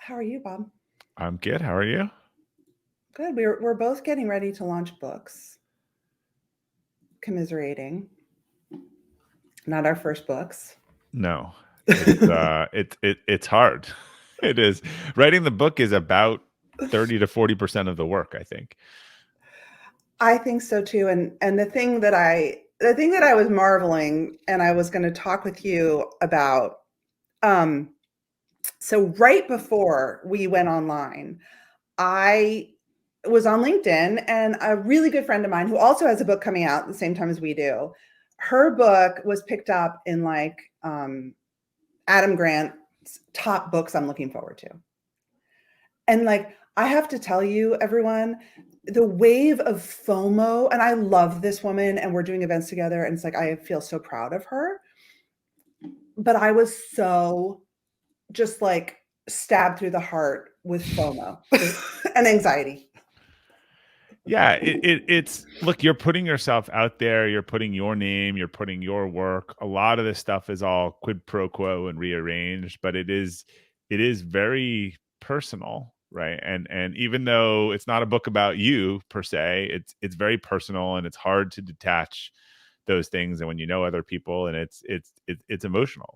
How are you, Bob? I'm good. How are you? Good. We're both getting ready to launch books. Commiserating. Not our first books. No, it's hard. It is. Writing the book is about 30 to 40% of the work, I think. I think so too. And the thing that I was marveling and I was going to talk with you about. Um, so right before we went online, I was on LinkedIn, and a really good friend of mine who also has a book coming out at the same time as we do. Her book was picked up in Adam Grant's top books I'm looking forward to. And I have to tell you, everyone, the wave of FOMO, and I love this woman, and we're doing events together, and it's like I feel so proud of her. But I was so just stabbed through the heart with FOMO and anxiety. Yeah, it's look, you're putting yourself out there, you're putting your name, you're putting your work. A lot of this stuff is all quid pro quo and rearranged, but it is very personal, right? And even though it's not a book about you per se, it's very personal and it's hard to detach those things. And when you know other people, and it's emotional.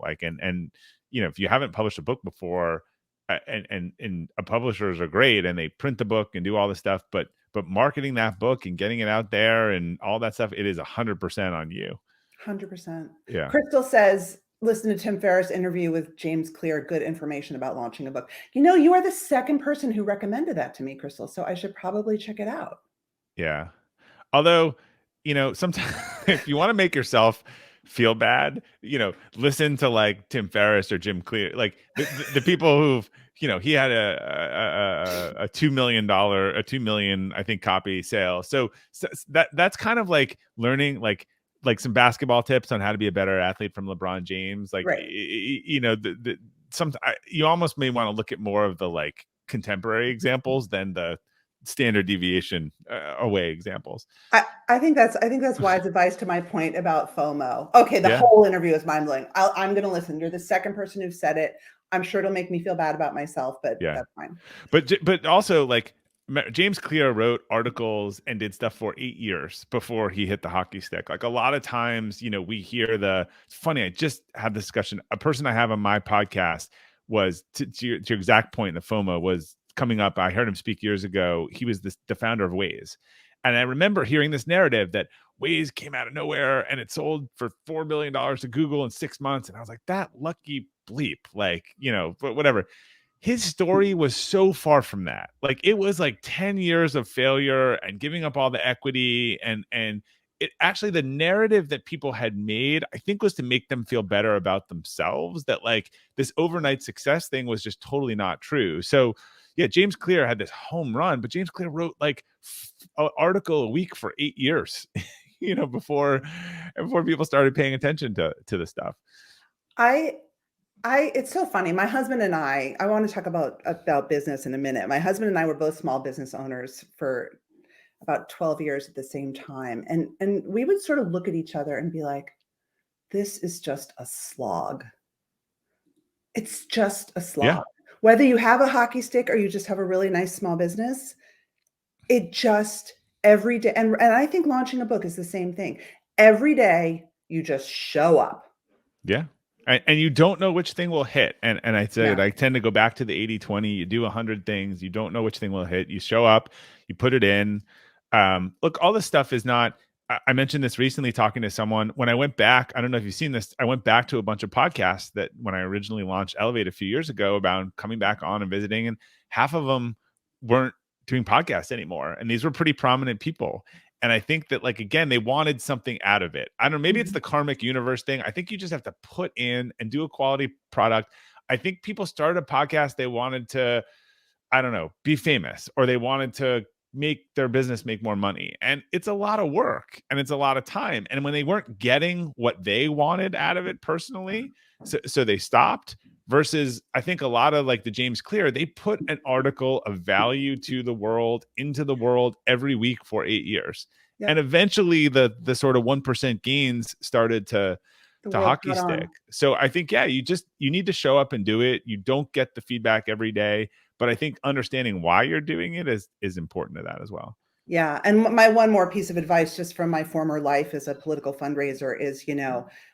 If you haven't published a book before, and publishers are great and they print the book and do all this stuff, but marketing that book and getting it out there and all that stuff, it is 100% on you. 100%. Yeah. Crystal says, listen to Tim Ferriss' interview with James Clear, good information about launching a book. You are the second person who recommended that to me, Crystal, so I should probably check it out. Yeah. Although, sometimes if you want to make yourself feel bad, listen to like Tim Ferriss or Jim Clear, like the people who've, he had a $2 million, I think, copy sale. So that's kind of like learning, like some basketball tips on how to be a better athlete from LeBron James. Like, Right. you almost may want to look at more of the like contemporary examples than the standard deviation away examples. I think that's wise advice to my point about FOMO. Okay, the Yeah. whole interview is mind blowing. I'm going to listen. You're the second person who said it. I'm sure it'll make me feel bad about myself, but Yeah. that's fine. But also, like, James Clear wrote articles and did stuff for 8 years before he hit the hockey stick. Like, a lot of times, we hear it's funny. I just had this discussion. A person I have on my podcast was to your exact point. The FOMO was coming up. I heard him speak years ago. He was the founder of Waze. And I remember hearing this narrative that Waze came out of nowhere and it sold for $4 billion to Google in 6 months. And I was like, that lucky bleep, but whatever. His story was so far from that. Like, it was like 10 years of failure and giving up all the equity. And it actually, the narrative that people had made, I think, was to make them feel better about themselves, that like this overnight success thing was just totally not true. So yeah, James Clear had this home run, but James Clear wrote like an article a week for 8 years, before people started paying attention to the stuff. It's so funny. My husband and I want to talk about business in a minute. My husband and I were both small business owners for about 12 years at the same time. And we would sort of look at each other and be like, this is just a slog. It's just a slog. Yeah. Whether you have a hockey stick or you just have a really nice small business, it just every day. And I think launching a book is the same thing. Every day you just show up. Yeah. And you don't know which thing will hit. And I said, I tend to go back to the 80-20. You do 100 things. You don't know which thing will hit. You show up, you put it in. Look, all this stuff is not, I mentioned this recently talking to someone. When I went back, I don't know if you've seen this, I went back to a bunch of podcasts that when I originally launched Elevate a few years ago about coming back on and visiting, and half of them weren't doing podcasts anymore. And these were pretty prominent people. And I think that, like, again, they wanted something out of it. I don't know, maybe it's the karmic universe thing. I think you just have to put in and do a quality product. I think people started a podcast, they wanted to, I don't know, be famous, or they wanted to make their business make more money. And it's a lot of work and it's a lot of time. And when they weren't getting what they wanted out of it personally, so they stopped. Versus, I think a lot of like the James Clear, they put an article of value to the world, into the world every week for 8 years. Yep. And eventually the sort of 1% gains started to The to world hockey caught stick. on. So I think, yeah, you need to show up and do it. You don't get the feedback every day, but I think understanding why you're doing it is important to that as well. Yeah. And my one more piece of advice, just from my former life as a political fundraiser, is,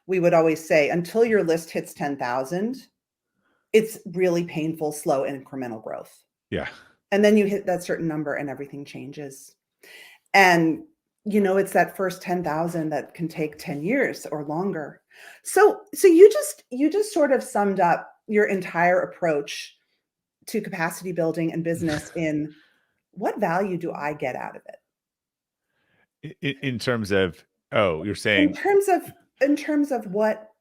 we would always say, until your list hits 10,000, it's really painful, slow, incremental growth. Yeah. And then you hit that certain number and everything changes. And, it's that first 10,000 that can take 10 years or longer. So you just sort of summed up your entire approach to capacity building and business in what value do I get out of it? In terms of, oh, you're In saying, terms of in terms of what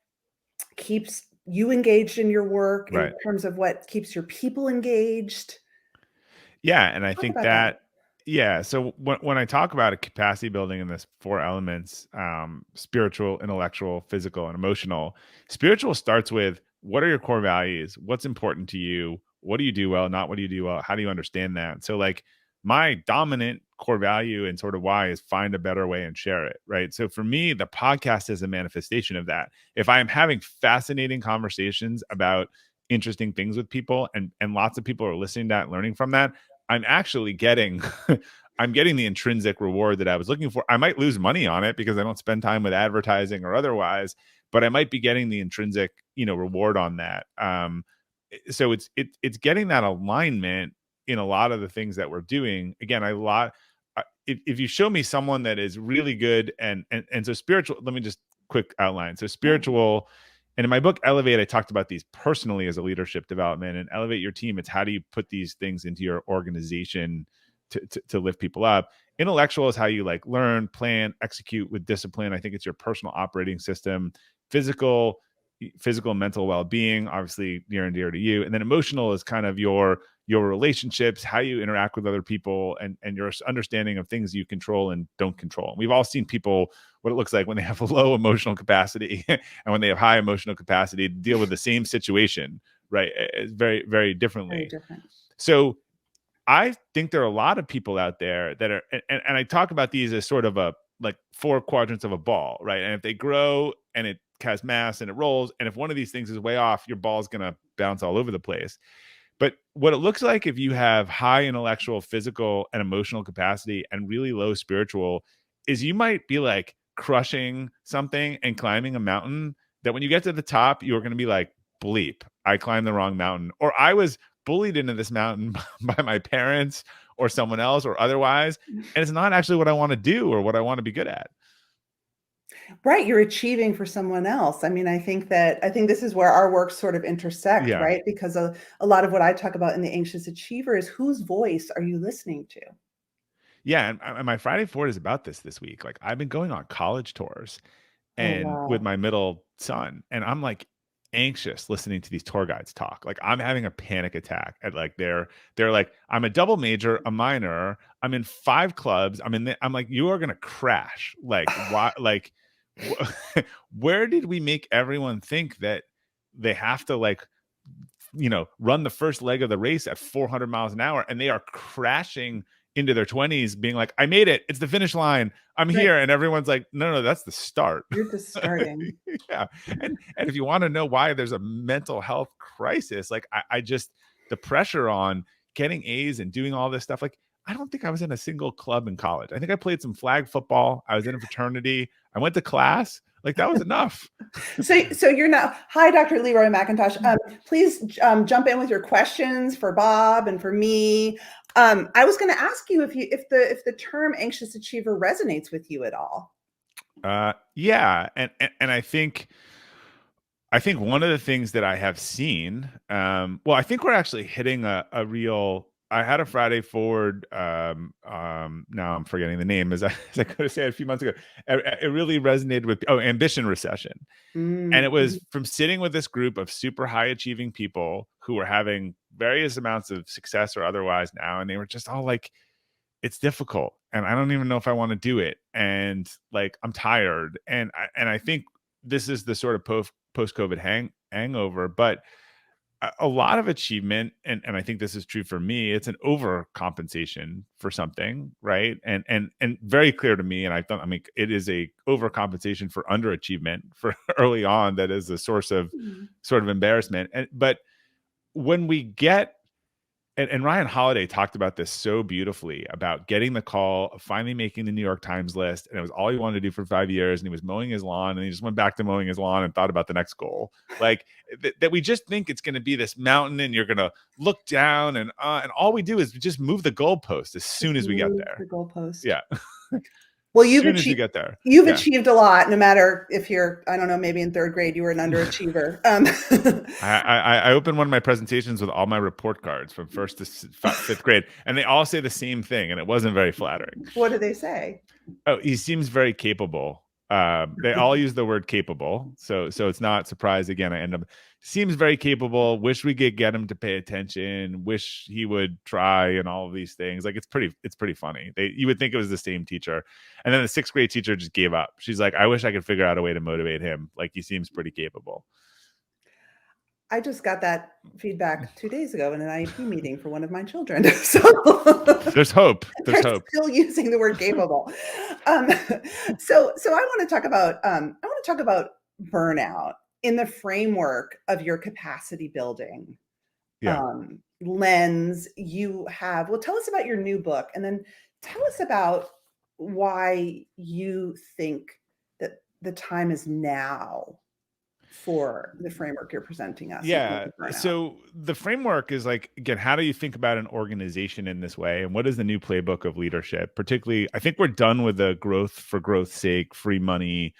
keeps you engaged in your work, in right. terms of what keeps your people engaged. Yeah, and I Talk think about that. that, yeah. So when I talk about a capacity building in this four elements, spiritual, intellectual, physical, and emotional. Spiritual starts with, what are your core values? What's important to you? What do you do well? Not what do you do well? How do you understand that? So like my dominant core value and sort of why is find a better way and share it. Right. So for me, the podcast is a manifestation of that. If I am having fascinating conversations about interesting things with people, and lots of people are listening to that and learning from that, I'm actually getting I'm getting the intrinsic reward that I was looking for. I might lose money on it because I don't spend time with advertising or otherwise, but I might be getting the intrinsic, reward on that. So it's getting that alignment in a lot of the things that we're doing. Again, if you show me someone that is really good and so spiritual, let me just quick outline. So Yeah. spiritual, and in my book, Elevate, I talked about these personally as a leadership development, and Elevate Your Team. It's how do you put these things into your organization to lift people up. Intellectual is how you like learn, plan, execute with discipline. I think it's your personal operating system. Physical, physical and mental well-being, obviously near and dear to you. And then emotional is kind of your relationships, how you interact with other people, and your understanding of things you control and don't control. And we've all seen people, what it looks like when they have a low emotional capacity and when they have high emotional capacity to deal with the same situation, right? It's very, very Very differently. different. So I think there are a lot of people out there that are, and I talk about these as sort of a like four quadrants of a ball, right? And if they grow and it has mass and it rolls, and if one of these things is way off, your ball's going to bounce all over the place. But what it looks like if you have high intellectual, physical, and emotional capacity and really low spiritual is you might be like crushing something and climbing a mountain that when you get to the top, you're going to be like, bleep, I climbed the wrong mountain. Or I was bullied into this mountain by my parents or someone else or otherwise. And it's not actually what I want to do or what I want to be good at. Right, you're achieving for someone else. I mean, I think this is where our works sort of intersect, Yeah. right? Because a lot of what I talk about in the anxious achiever is, whose voice are you listening to? Yeah. And my Friday Forward is about this week. Like I've been going on college tours Oh, and with wow. my middle son, and I'm like anxious listening to these tour guides talk. Like I'm having a panic attack at like they're like, I'm a double major, a minor, I'm in 5 clubs, I'm like, you are gonna crash. Like why, like where did we make everyone think that they have to like, run the first leg of the race at 400 miles an hour, and they are crashing into their 20s being like, I made it, it's the finish line, I'm Right. here, and everyone's like, no, that's the start. You're just starting. Yeah. And if you want to know why there's a mental health crisis, like I just, the pressure on getting A's and doing all this stuff, like I don't think I was in a single club in college. I think I played some flag football, I was in a fraternity, I went to class, like that was enough. So you're now, hi, Dr. Leroy McIntosh. Please jump in with your questions for Bob and for me. I was going to ask you if the term anxious achiever resonates with you at all. Yeah. And I think one of the things that I have seen, well, I think we're actually hitting a real. I had a Friday Forward. Now I'm forgetting the name, as I could have said a few months ago. It really resonated with Ambition Recession, and it was from sitting with this group of super high achieving people who were having various amounts of success or otherwise now, and they were just all like, "It's difficult, and I don't even know if I want to do it, and like I'm tired," and I think this is the sort of post COVID hangover, but a lot of achievement, and I think this is true for me, it's an overcompensation for something, right? And very clear to me, and I mean, it is a overcompensation for underachievement for early on that is a source of sort of embarrassment. But when we get and Ryan Holiday talked about this so beautifully about getting the call of finally making the New York Times list. And it was all he wanted to do for 5 years. And he was mowing his lawn and he just went back to mowing his lawn and thought about the next goal. Like that we just think it's going to be this mountain and you're going to look down and all we do is just move the goalpost as soon as we get there. The goalpost. Yeah. Well, as soon as you get there. You've achieved a lot, no matter if you're, I don't know, maybe in third grade, you were an underachiever. I opened one of my presentations with all my report cards from first to fifth grade, and they all say the same thing, and it wasn't very flattering. What do they say? Oh, he seems very capable. They all use the word capable, so it's not surprise. Again, I end up seems very capable. Wish we could get him to pay attention. Wish he would try, and all of these things. Like it's pretty funny. You would think it was the same teacher, and then the sixth grade teacher just gave up. She's like, I wish I could figure out a way to motivate him. Like he seems pretty capable. I just got that feedback 2 days ago in an IEP meeting for one of my children. So there's hope. There's hope. Still using the word capable. So I want to talk about burnout in the framework of your capacity building lens. You have, well, tell us about your new book, and then tell us about why you think that the time is now for the framework you're presenting us. Yeah. So the framework is like, again, how do you think about an organization in this way? And what is the new playbook of leadership? Particularly, I think we're done with the growth for growth's sake, free money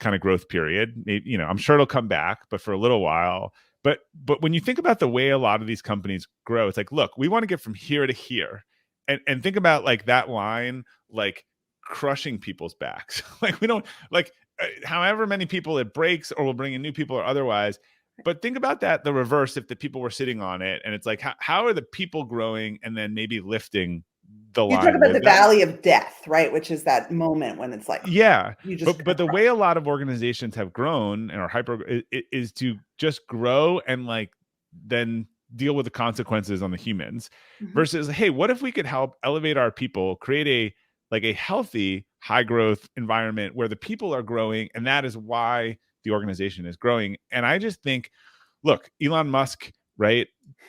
kind of growth period. You know, I'm sure it'll come back, but for a little while. But when you think about the way a lot of these companies grow, it's like, look, we want to get from here to here. And think about like that line, like crushing people's backs. Like we don't like however many people it breaks, or we'll bring in new people or otherwise. But think about that, the reverse, if the people were sitting on it, and it's like, how are the people growing and then maybe lifting the line? You talk about the valley of death, right? Which is that moment when it's like, yeah, but the way a lot of organizations have grown and are hyper is to just grow and like then deal with the consequences on the humans versus, hey, what if we could help elevate our people, create a healthy high growth environment where the people are growing, and that is why the organization is growing. And I just think, look, Elon Musk, right?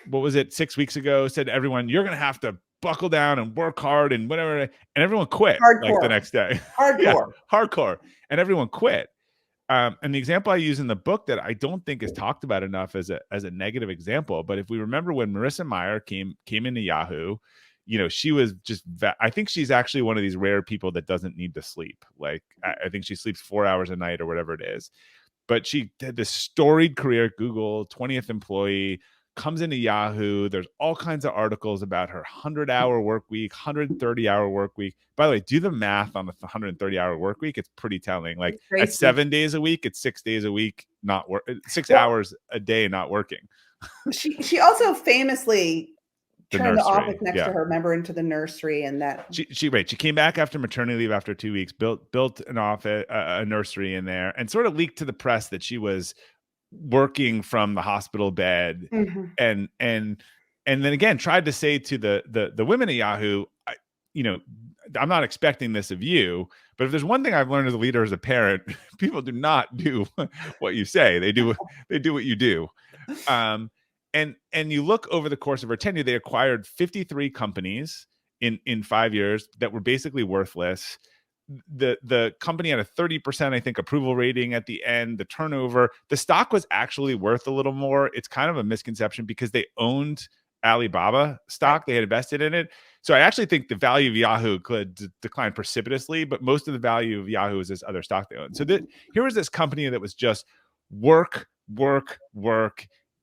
What was it 6 weeks ago? Said to everyone, you're going to have to buckle down and work hard and whatever. And everyone quit like the next day. Hardcore. And everyone quit. And the example I use in the book that I don't think is talked about enough as a negative example, but if we remember when Marissa Mayer came into Yahoo, you know, she was just, I think she's actually one of these rare people that doesn't need to sleep. Like, I think she sleeps 4 hours a night or whatever it is. But she had this storied career at Google, 20th employee, comes into Yahoo. There's all kinds of articles about her 100-hour work week, 130-hour work week. By the way, do the math on the 130-hour work week. It's pretty telling. Like at 7 days a week, it's 6 days a week, not work, 6 hours a day, not working. She also famously turned the office next to her, remember, into the nursery, and that she came back after maternity leave after 2 weeks, built an office, a nursery in there, and sort of leaked to the press that she was working from the hospital bed, and then again tried to say to the women at Yahoo, I'm not expecting this of you, but if there's one thing I've learned as a leader, as a parent, people do not do what you say. They do what you do. And you look over the course of her tenure, they acquired 53 companies in 5 years that were basically worthless. The company had a 30%, I think, approval rating at the end. The turnover, the stock was actually worth a little more. It's kind of a misconception because they owned Alibaba stock. They had invested in it. So I actually think the value of Yahoo could decline precipitously, but most of the value of Yahoo is this other stock they own. So here was this company that was just work.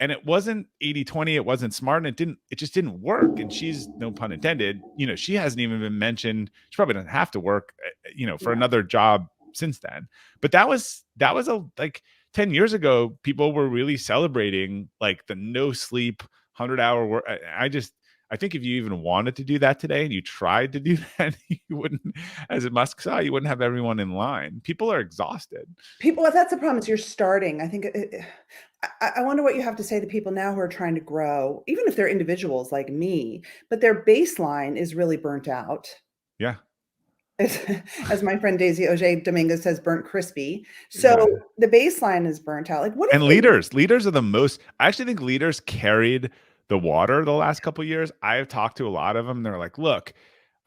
And it wasn't 80-20. It wasn't smart. And it just didn't work. And she's, no pun intended, she hasn't even been mentioned. She probably doesn't have to work, for another job since then. But that was like 10 years ago, people were really celebrating like the no sleep 100-hour work. I think if you even wanted to do that today and you tried to do that, you wouldn't, as Musk saw, you wouldn't have everyone in line. People are exhausted. That's the problem, is you're starting. I think I wonder what you have to say to people now who are trying to grow, even if they're individuals like me, but their baseline is really burnt out. Yeah. As my friend Daisy Oj Dominguez says, burnt crispy. So Yeah. the baseline is burnt out. Like, what if And they, leaders are the most, I actually think leaders carried the water the last couple of years. I've talked to a lot of them. They're like, look,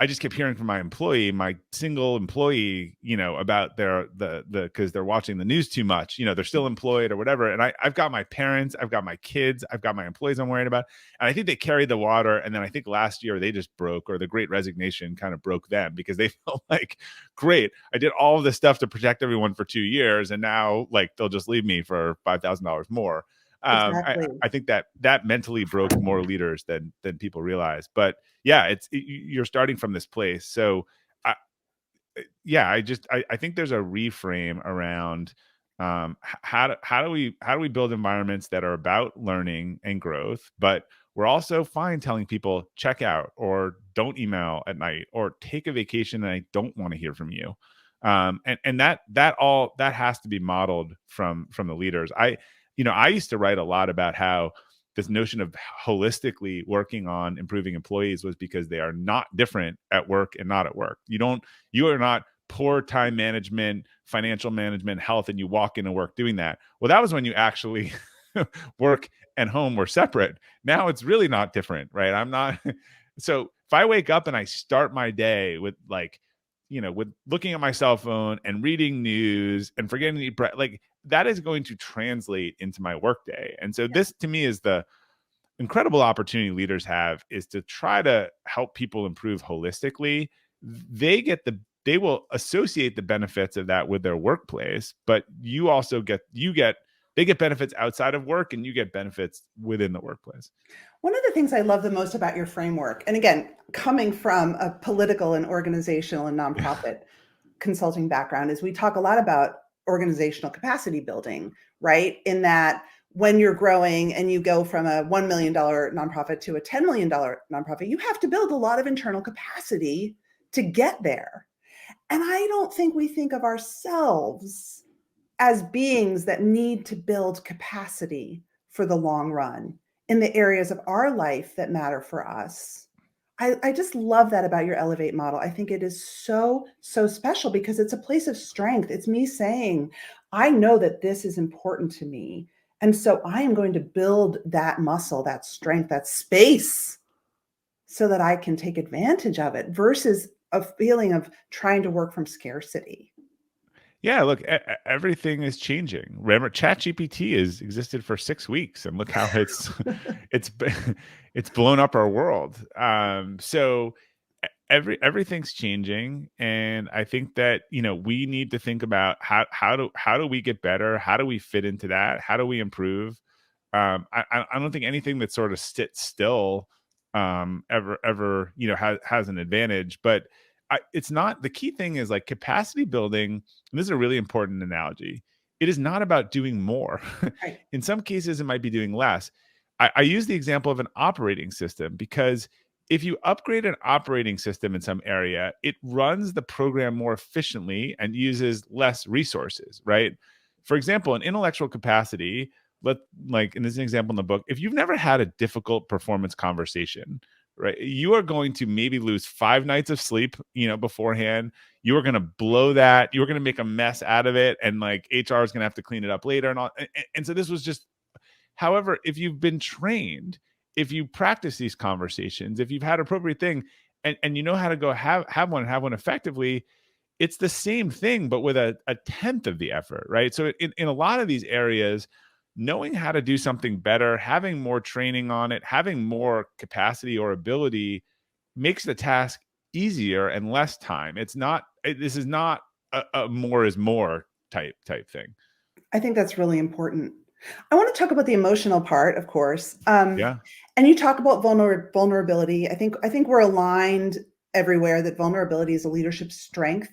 I just kept hearing from my single employee, about because they're watching the news too much, they're still employed or whatever. And I've got my parents, I've got my kids, I've got my employees I'm worried about. And I think they carried the water. And then I think last year they just broke, or the great resignation kind of broke them, because they felt like, great, I did all of this stuff to protect everyone for 2 years. And now like, they'll just leave me for $5,000 more. exactly. I think that mentally broke more leaders than people realize. But yeah, you're starting from this place. So I, yeah, I think there's a reframe around how do we build environments that are about learning and growth, but we're also fine telling people check out, or don't email at night, or take a vacation and I don't want to hear from you. And that has to be modeled from the leaders. I used to write a lot about how this notion of holistically working on improving employees was because they are not different at work and not at work. You are not poor time management, financial management, health, and you walk into work doing that. Well, that was when you actually work and home were separate. Now it's really not different, right? I'm not. So if I wake up and I start my day with with looking at my cell phone and reading news and forgetting to eat bread, like that is going to translate into my workday. And so this to me is the incredible opportunity leaders have, is to try to help people improve holistically. They will associate the benefits of that with their workplace, but you also they get benefits outside of work, and you get benefits within the workplace. One of the things I love the most about your framework, and again, coming from a political and organizational and nonprofit consulting background, is we talk a lot about organizational capacity building, right? In that when you're growing and you go from a $1 million nonprofit to a $10 million nonprofit, you have to build a lot of internal capacity to get there. And I don't think we think of ourselves as beings that need to build capacity for the long run in the areas of our life that matter for us. I just love that about your Elevate model. I think it is so, so special because it's a place of strength. It's me saying, I know that this is important to me. And so I am going to build that muscle, that strength, that space so that I can take advantage of it versus a feeling of trying to work from scarcity. Yeah, look, everything is changing. Remember, ChatGPT has existed for 6 weeks, and look how it's it's blown up our world. So everything's changing, and I think that we need to think about how do we get better? How do we fit into that? How do we improve? I don't think anything that sort of sits still ever has an advantage, but it's not. The key thing is like capacity building. And this is a really important analogy. It is not about doing more. Right. In some cases, it might be doing less. I use the example of an operating system, because if you upgrade an operating system in some area, it runs the program more efficiently and uses less resources, right? For example, in intellectual capacity, like in this example in the book, if you've never had a difficult performance conversation, right, you are going to maybe lose 5 nights of sleep, beforehand. You are going to blow that. You are going to make a mess out of it. And like HR is going to have to clean it up later and all. And so this was just, however, if you've been trained, if you practice these conversations, if you've had appropriate thing, and you know how to go have one effectively, it's the same thing, but with a tenth of the effort, right? So in a lot of these areas, knowing how to do something better, having more training on it, having more capacity or ability makes the task easier and less time. This is not a more is more type thing. I think that's really important. I want to talk about the emotional part, of course. Yeah. And you talk about vulnerability. I think we're aligned everywhere that vulnerability is a leadership strength,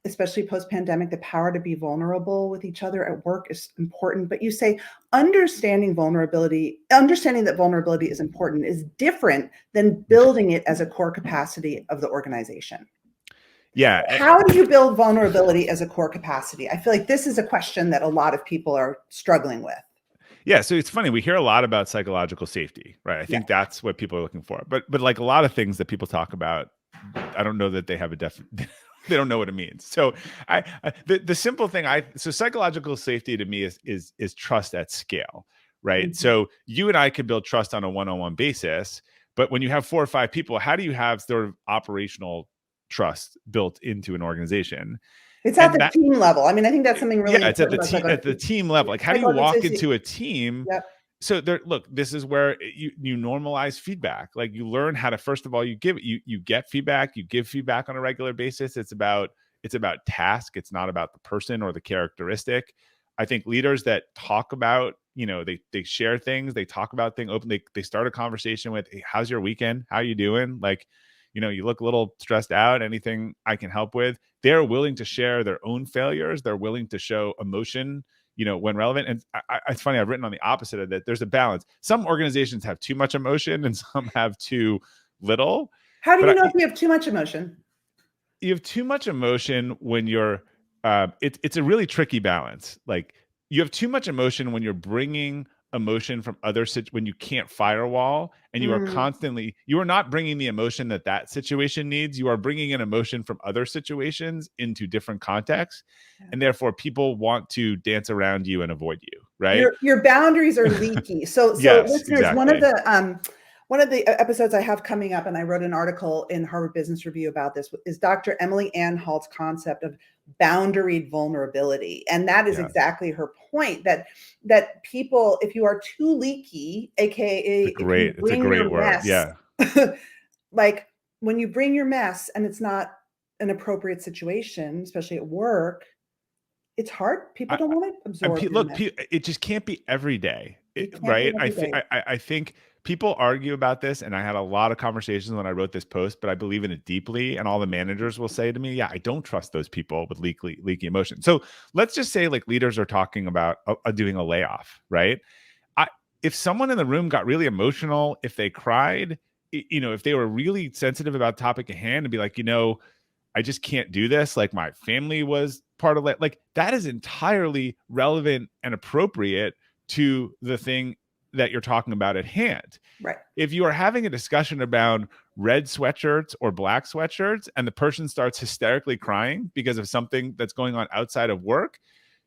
especially post-pandemic. The power to be vulnerable with each other at work is important. But you say understanding that vulnerability is important is different than building it as a core capacity of the organization. Yeah. How do you build vulnerability as a core capacity? I feel like this is a question that a lot of people are struggling with. Yeah, so it's funny. We hear a lot about psychological safety, right? I Yeah. think that's what people are looking for. But like a lot of things that people talk about, I don't know that they have a they don't know what it means. So the simple thing so psychological safety to me is trust at scale, right? Mhm. So you and I could build trust on a one-on-one basis, but when you have 4 or 5 people, how do you have sort of operational trust built into an organization? It's at And the that team level. I mean, I think that's something yeah, really it's important about at the psychology. team level. Like, how do you Psychological walk safety. into a team? Yep. So there, look, this is where you normalize feedback. Like you learn how to, first of all, you get feedback, you give feedback on a regular basis. It's about task. It's not about the person or the characteristic. I think leaders that talk about, they share things, they talk about things open, they start a conversation with, hey, how's your weekend? How you doing? Like, you look a little stressed out. Anything I can help with? They're willing to share their own failures. They're willing to show emotion, when relevant. And it's funny, I've written on the opposite of that. There's a balance. Some organizations have too much emotion and some have too little. How do But you know if you have too much emotion? you have too much emotion when you're, it's a really tricky balance. Like you have too much emotion when you're bringing emotion from when you can't firewall and Mm, you are not bringing the emotion that situation needs. You are bringing in emotion from other situations into different contexts, yeah. and therefore people want to dance around you and avoid you, right? Your boundaries are leaky. So Yes, listeners, exactly. one of the episodes I have coming up, and I wrote an article in Harvard Business Review about this, is Dr. Emily Ann Halt's concept of boundaried vulnerability. And that is Yeah, exactly her point, that people, if you are too leaky, aka if you it's a bring great your word. mess, Yeah. like when you bring your mess and it's not an appropriate situation, especially at work, it's hard. People I, don't want to and absorb your look, mess. it just can't be every day, You can't do right? it every day. I think people argue about this, and I had a lot of conversations when I wrote this post, but I believe in it deeply. And all the managers will say to me, "Yeah, I don't trust those people with leaky emotion." So let's just say, like, leaders are talking about doing a layoff, right? I If someone in the room got really emotional, if they cried, if they were really sensitive about the topic at hand, and be like, I just can't do this. Like my family was part of it. Like that is entirely relevant and appropriate to the thing that you're talking about at hand. Right. If you are having a discussion about red sweatshirts or black sweatshirts and the person starts hysterically crying because of something that's going on outside of work,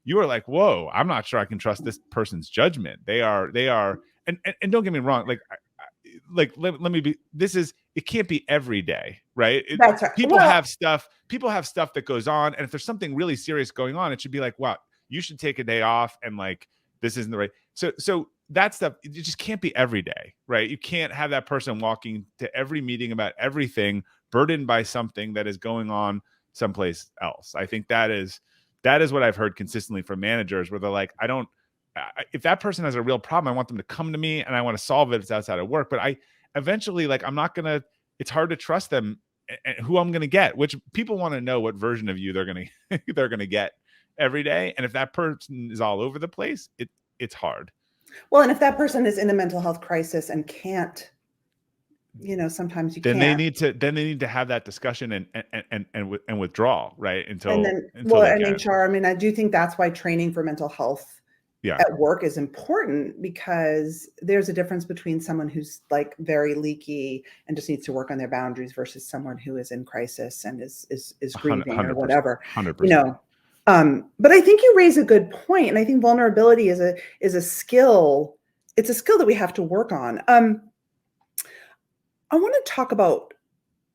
you are like, whoa, I'm not sure I can trust this person's judgment. They are, and don't get me wrong, let me be, it can't be every day, right? That's right. People Well, have stuff that goes on, and if there's something really serious going on, it should be like, wow, you should take a day off, and like this isn't the right. So that stuff, it just can't be every day, right? You can't have that person walking to every meeting about everything burdened by something that is going on someplace else. I think that is what I've heard consistently from managers, where they're like, if that person has a real problem, I want them to come to me and I want to solve it if it's outside of work. But I eventually, like, it's hard to trust them and who I'm going to get, which people want to know what version of you they're going to, they're going to get every day. And if that person is all over the place, it's hard. well, and if that person is in a mental health crisis and can't, sometimes you Then they can't. need to have that discussion and withdraw, right? And Until then, until well, they and can. HR, I mean, I do think that's why training for mental health Yeah. at work is important, because there's a difference between someone who's like very leaky and just needs to work on their boundaries versus someone who is in crisis and is grieving or 100%, whatever, 100%. But I think you raise a good point, and I think vulnerability is a skill. It's a skill that we have to work on. I want to talk about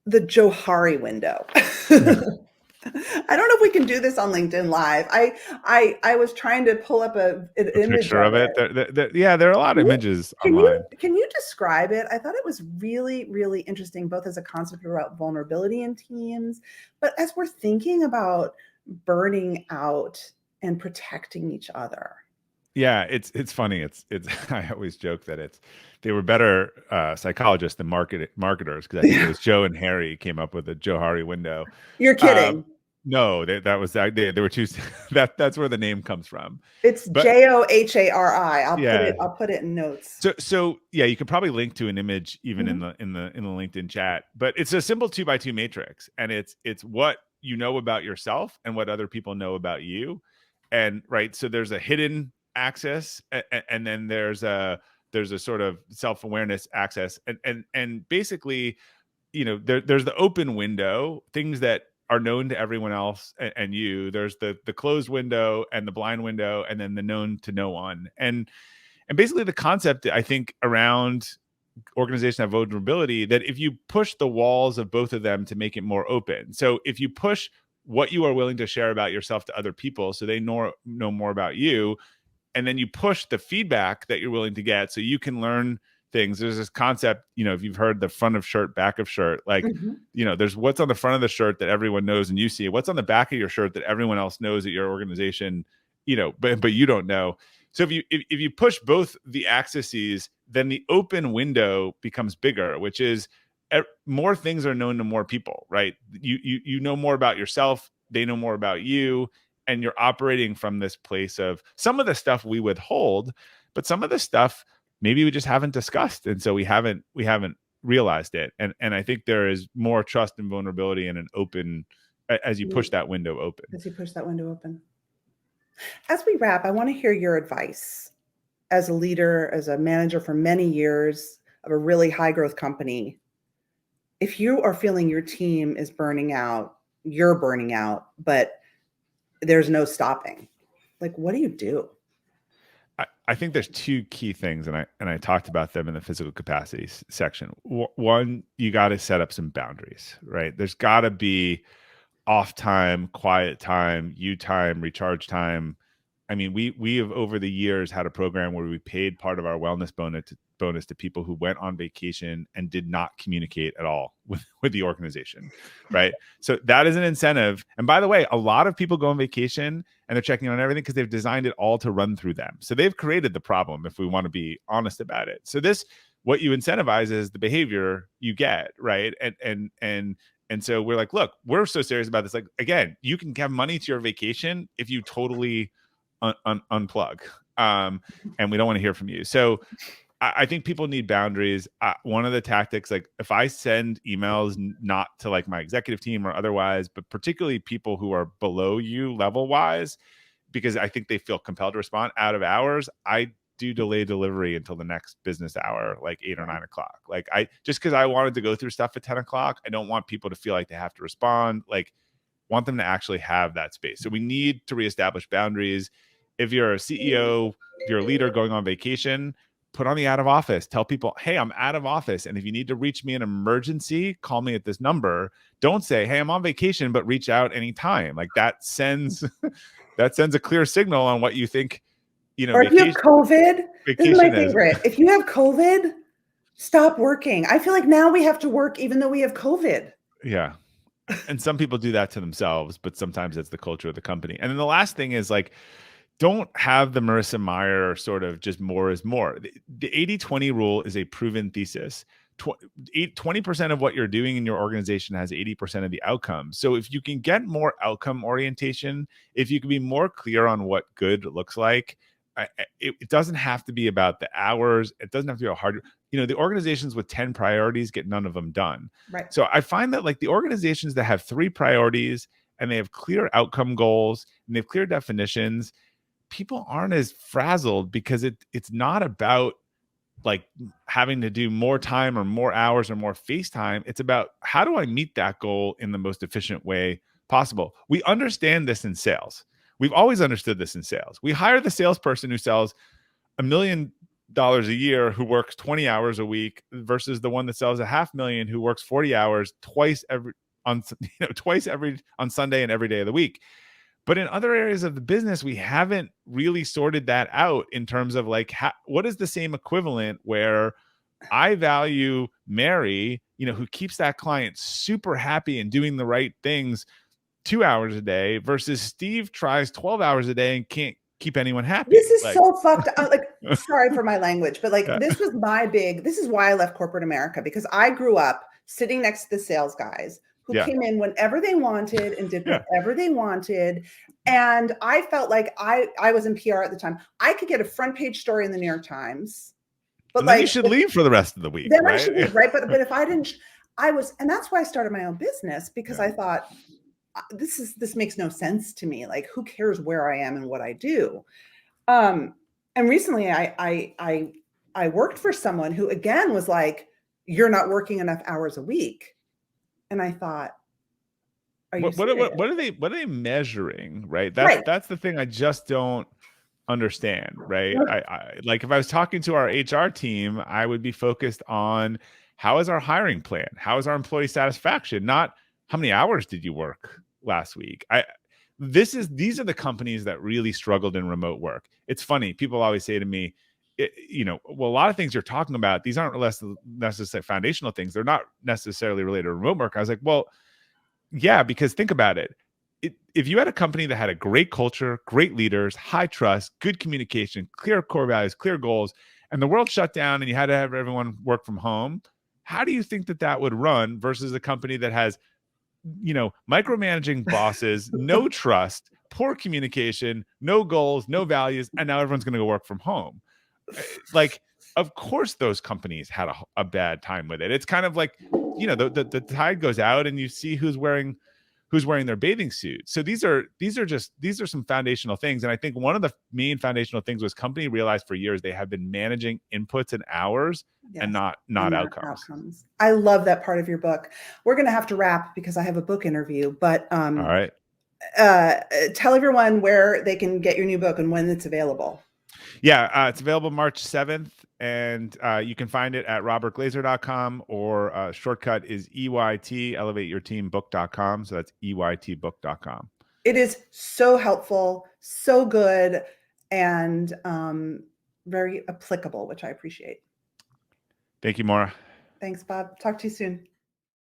the Johari window. I don't know if we can do this on LinkedIn Live. I was trying to pull up an A image picture of of it. it. Yeah, there are a lot of Can you images can you online. can you describe it? I thought it was really, really interesting, both as a concept about vulnerability in teams, but as we're thinking about burning out and protecting each other. Yeah, it's funny. It's I always joke that they were better psychologists than marketers, because I think it was Joe and Harry came up with the Johari window. You're Um, kidding. no, they were two. That's where the name comes from. It's But Johari. yeah, I'll put it in notes. so yeah, you could probably link to an image even in Mhm. the LinkedIn chat. But it's a simple 2x2 matrix, and it's what you know about yourself and what other people know about you. And right, so there's a hidden access, and then there's a sort of self-awareness access, and basically, there's the open window, things that are known to everyone else and you. There's the closed window and the blind window, and then the known to no one. And basically the concept, I think, around organization of vulnerability, that if you push the walls of both of them to make it more open, so if you push what you are willing to share about yourself to other people so they know more about you, and then you push the feedback that you're willing to get so you can learn things. There's this concept, if you've heard the front of shirt, back of shirt, like, there's what's on the front of the shirt that everyone knows and you see, what's on the back of your shirt that everyone else knows at your organization, but you don't know. So if you push both the axes, then the open window becomes bigger, which is more things are known to more people, right? You know more about yourself, they know more about you, and you're operating from this place of some of the stuff we withhold, but some of the stuff maybe we just haven't discussed, and so we haven't realized it. And I think there is more trust and vulnerability in an open, as you push that window open. As we wrap, I want to hear your advice as a leader, as a manager for many years of a really high growth company. If you are feeling your team is burning out, you're burning out, but there's no stopping, like, what do you do? I think there's two key things, and I talked about them in the physical capacity section. One, you got to set up some boundaries, right? There's got to be off time, quiet time, you time, recharge time. I mean, we have over the years had a program where we paid part of our wellness bonus to people who went on vacation and did not communicate at all with the organization, right? So that is an incentive. And by the way, a lot of people go on vacation and they're checking on everything because they've designed it all to run through them. So they've created the problem, if we want to be honest about it. So what you incentivize is the behavior you get, right? And so we're like, look, we're so serious about this. Like, again, you can have money to your vacation if you totally unplug. And we don't want to hear from you. So I think people need boundaries. One of the tactics, like if I send emails, not to like my executive team or otherwise, but particularly people who are below you level wise, because I think they feel compelled to respond out of hours, I do delay delivery until the next business hour, like 8 or 9 o'clock. Like just because I wanted to go through stuff at 10 o'clock, I don't want people to feel like they have to respond. Like, want them to actually have that space. So we need to reestablish boundaries. If you're a CEO, if you're a leader going on vacation, put on the out of office. Tell people, hey, I'm out of office. And if you need to reach me in an emergency, call me at this number. Don't say, hey, I'm on vacation, but reach out anytime. Like that sends a clear signal on what you think, or if you have COVID, this is my favorite. If you have COVID, stop working. I feel like now we have to work even though we have COVID. Yeah. And some people do that to themselves, but sometimes it's the culture of the company. And then the last thing is like, don't have the Marissa Mayer sort of just more is more. The 80-20 rule is a proven thesis. 20% of what you're doing in your organization has 80% of the outcome. So if you can get more outcome orientation, if you can be more clear on what good looks like, it doesn't have to be about the hours. It doesn't have to be a hard, the organizations with 10 priorities get none of them done. Right. So I find that like the organizations that have 3 priorities and they have clear outcome goals and they have clear definitions, people aren't as frazzled because it's not about like having to do more time or more hours or more face time. It's about how do I meet that goal in the most efficient way possible. We understand this in sales. We've always understood this in sales. We hire the salesperson who sells $1 million a year who works 20 hours a week versus the one that sells $500,000 who works 40 hours twice on Sunday and every day of the week. But in other areas of the business, we haven't really sorted that out in terms of like, what is the same equivalent where I value Mary, who keeps that client super happy and doing the right things 2 hours a day versus Steve tries 12 hours a day and can't keep anyone happy. This is so fucked up. Like, sorry for my language, but like, this is why I left corporate America, because I grew up sitting next to the sales guys who came in whenever they wanted and did whatever they wanted. And I felt like I was in PR at the time. I could get a front page story in the New York Times, but then you should leave for the rest of the week. Then right? I should leave, right? But if I didn't, and that's why I started my own business, because I thought this makes no sense to me. Like, who cares where I am and what I do? And recently I worked for someone who again was like, you're not working enough hours a week. And I thought, are you serious? What are they measuring, right? Right. That's the thing I just don't understand, right? I like if I was talking to our HR team, I would be focused on how is our hiring plan? How is our employee satisfaction? Not how many hours did you work last week? These are the companies that really struggled in remote work. It's funny. People always say to me, well, a lot of things you're talking about, these aren't less necessarily foundational things. They're not necessarily related to remote work. I was like, well, yeah, because think about it. If you had a company that had a great culture, great leaders, high trust, good communication, clear core values, clear goals, and the world shut down and you had to have everyone work from home, how do you think that that would run versus a company that has, micromanaging bosses, no trust, poor communication, no goals, no values, and now everyone's going to go work from home? Like, of course, those companies had a bad time with it. It's kind of like, the tide goes out and you see who's wearing their bathing suit. So these are some foundational things. And I think one of the main foundational things was company realized for years they have been managing inputs and hours and Yes. not outcomes. I love that part of your book. We're going to have to wrap because I have a book interview, but All right. Tell everyone where they can get your new book and when it's available. Yeah, it's available March 7th, and you can find it at robertglazer.com, or shortcut is EYT, elevateyourteambook.com. So that's EYTbook.com. It is so helpful, so good, and very applicable, which I appreciate. Thank you, Maura. Thanks, Bob. Talk to you soon.